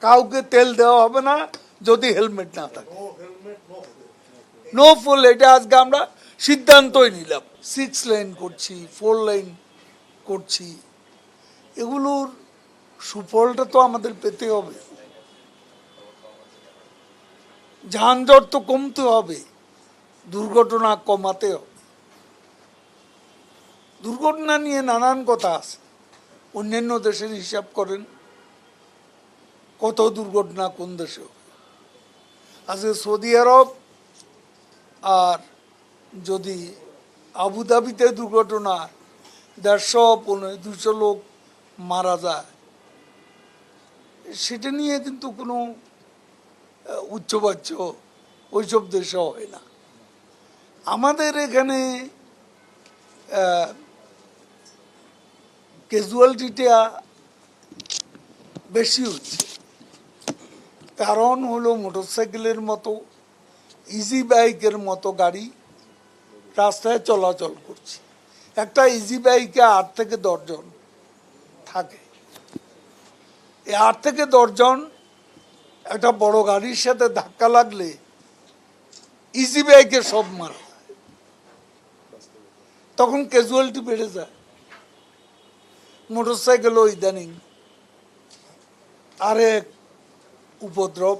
কাউকে তেল দেওয়া হবে না যদি হেলমেট না থাকে। নো ফুল, এটা আজকে আমরা সিদ্ধান্তই নিলাম। 6 লেন করছি, 4 লেন করছি, এগুলোর সুফলটা তো আমাদের পেতে হবে। যানজট তো কমতে হবে, দুর্ঘটনা কমাতে হবে। দুর্ঘটনা নিয়ে নানান কথা আছে, অন্যান্য দেশের হিসাব করেন কত দুর্ঘটনা কোন দেশে। আজকে সৌদি আরব আর যদি আবুধাবিতে দুর্ঘটনা 150-200 লোক মারা যায়, সেটা নিয়ে কিন্তু কোনো উচ্চবাচ্য ওইসব দেশে হয় না। আমাদের এখানে ক্যাজুয়ালিটিটা বেশি হচ্ছে, কারণ হলো মোটরসাইকেলের মতো ইজি বাইকের মতো গাড়ি রাস্তায় চলাচল করছে। একটা ইজি বাইকে 8 থেকে 10 জন থাকে, এই 8 থেকে 10 জন একটা বড় গাড়ির সাথে ধাক্কা লাগলে ইজি বাইকে সব মারা যায়, তখন ক্যাজুয়ালিটি বেড়ে যায়। মোটরসাইকেলও ইদানিং আরেক উপদ্রব।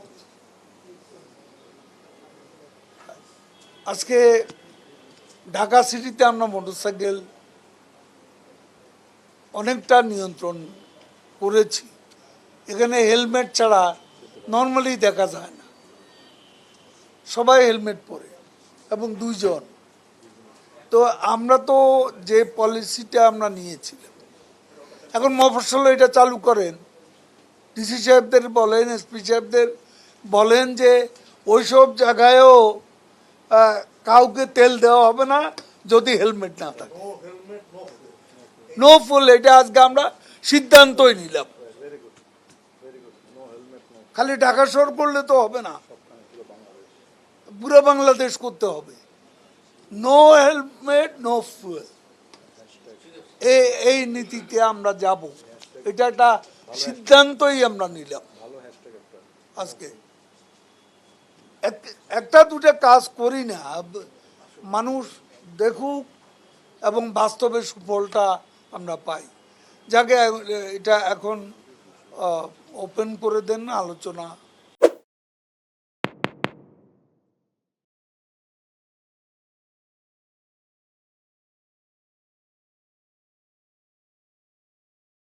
আজকে ঢাকা সিটিতে আমরা মোটরসাইকেল অনেকটা নিয়ন্ত্রণ করেছি। এখানে হেলমেট ছাড়া নর্মালি দেখা যায় না, সবাই হেলমেট পরে এবং 2 জন। তো আমরা তো যে পলিসিটা আমরা নিয়েছিলাম, এখন মফস্বলে এটা চালু করেন, ডিসি সাহেবদের বলেন, এসপি সাহেবদের বলেন যে ওইসব জায়গায়ও কাউকে তেল দেওয়া হবে না যদি হেলমেট না থাকে। নো ফুল, এটা আজকে আমরা সিদ্ধান্তই নিলাম। খালি ঢাকা শহর করলে তো হবে না, পুরো বাংলাদেশ করতে হবে। নো হেলমেট নো ফুয়েল, এই নীতিতে আমরা যাব। এটা একটা সিদ্ধান্তই আমরা নিলাম আজকে। একটা দুটা কাজ করি না, মানুষ দেখুক এবং বাস্তবে সুফলটা আমরা পাই। যাকে এটা এখন ওপেন করে দেন, আলোচনা